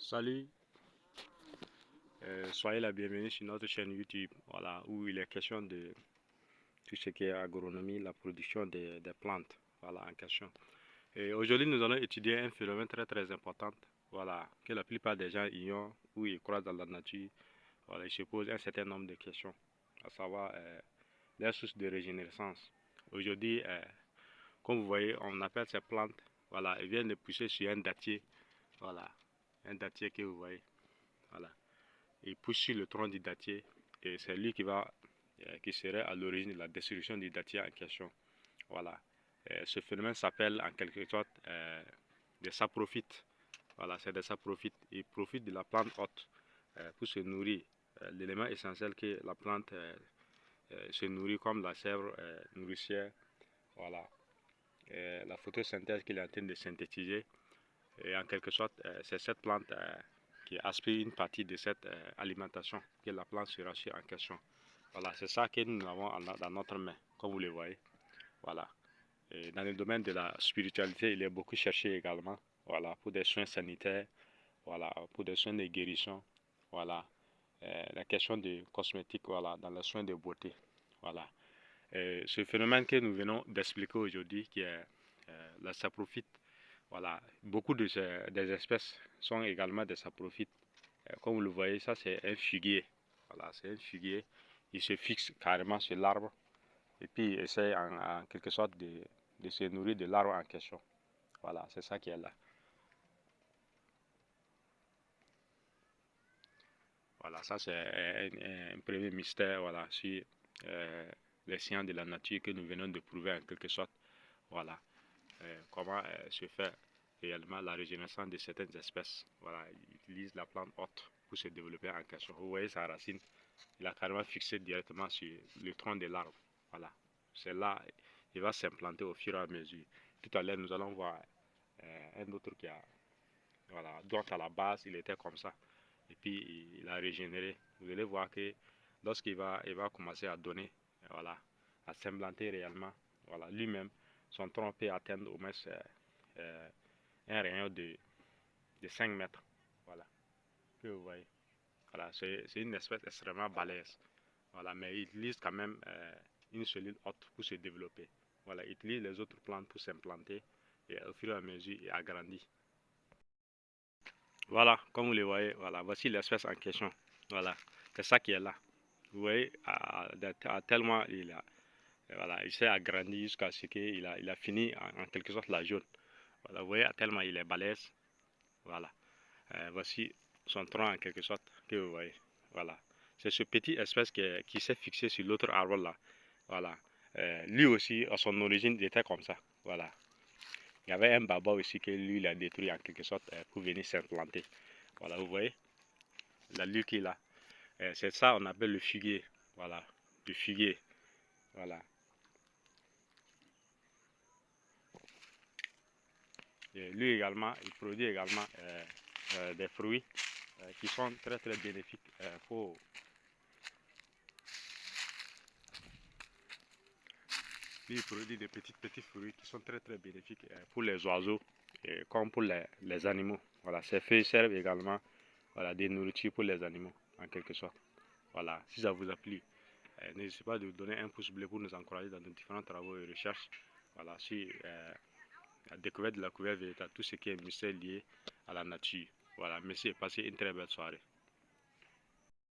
Salut, soyez la bienvenue sur notre chaîne YouTube, voilà, où il est question de tout ce qui est agronomie, la production des plantes, voilà, en question. Et aujourd'hui, nous allons étudier un phénomène très important, voilà, que la plupart des gens ignorent ou ils croient dans la nature, voilà, ils se posent un certain nombre de questions, à savoir les sources de régénérescence. Aujourd'hui, comme vous voyez, on appelle ces plantes, voilà, elles viennent de pousser sur un dattier, voilà, un dattier que vous voyez, voilà. Il pousse sur le tronc du dattier et c'est lui qui serait à l'origine de la destruction du dattier en question. Voilà. Ce phénomène s'appelle en quelque sorte des saprophytes. Voilà, c'est des saprophytes. Ils profitent de la plante haute pour se nourrir. L'élément essentiel que la plante se nourrit comme la sève nourricière. Voilà. La photosynthèse qu'il est en train de synthétiser. Et en quelque sorte, c'est cette plante qui aspire une partie de cette alimentation que la plante sera en question. Voilà, c'est ça que nous avons dans notre main, comme vous le voyez. Voilà. Et dans le domaine de la spiritualité, il est beaucoup cherché également. Voilà, pour des soins sanitaires, voilà, pour des soins de guérison. Voilà. La question de cosmétiques, voilà, dans les soins de beauté. Voilà. Ce phénomène que nous venons d'expliquer aujourd'hui, qui est la saprophyte, voilà, beaucoup des espèces sont également des saprophytes. Comme vous le voyez, ça c'est un figuier. Voilà, c'est un figuier. Il se fixe carrément sur l'arbre et puis il essaie en quelque sorte de se nourrir de l'arbre en question. Voilà, c'est ça qui est là. Voilà, ça c'est un premier mystère, voilà, sur les sciences de la nature que nous venons de prouver en quelque sorte. Voilà, comment se fait réellement la régénérescence de certaines espèces. Voilà, ils utilisent la plante haute pour se développer en question. Vous voyez sa racine, il a carrément fixé directement sur le tronc de l'arbre. Voilà, c'est là, il va s'implanter au fur et à mesure. Tout à l'heure, nous allons voir un autre qui a, voilà, dont à la base, il était comme ça. Et puis, il a régénéré. Vous allez voir que il va commencer à donner, voilà, à s'implanter réellement. Voilà, lui-même, son tronc peut atteindre au moins euh, un rayon de 5 mètres. Voilà, que vous voyez. Voilà, c'est une espèce extrêmement balèze. Voilà, mais il utilise quand même une cellule haute pour se développer. Voilà, il utilise les autres plantes pour s'implanter et au fur et à mesure, il agrandit. Voilà, comme vous le voyez, voilà, voici l'espèce en question. Voilà, c'est ça qui est là. Vous voyez, tellement voilà, il s'est agrandi jusqu'à ce qu'il a fini en quelque sorte la jaune. Voilà, vous voyez, tellement il est balèze. Voilà. Voici son tronc en quelque sorte que vous voyez. Voilà. C'est ce petit espèce qui s'est fixé sur l'autre arbre là. Voilà. Lui aussi, à son origine, il était comme ça. Voilà. Il y avait un baba aussi que lui, il a détruit en quelque sorte pour venir s'implanter. Voilà, vous voyez la lue qu'il a. C'est ça, on appelle le figuier. Voilà. Le figuier. Voilà. Et lui également, il produit également des fruits qui sont très bénéfiques pour. Lui, il produit des petits fruits qui sont très bénéfiques pour les oiseaux et comme pour les animaux. Voilà, ces feuilles servent également, voilà, des nourritures pour les animaux, en quelque sorte. Voilà, si ça vous a plu, n'hésitez pas de donner un pouce bleu pour nous encourager dans nos différents travaux et recherches. Voilà, sur la découverte de la couverture végétale, tout ce qui est mystère lié à la nature. Voilà, merci et passez une très belle soirée.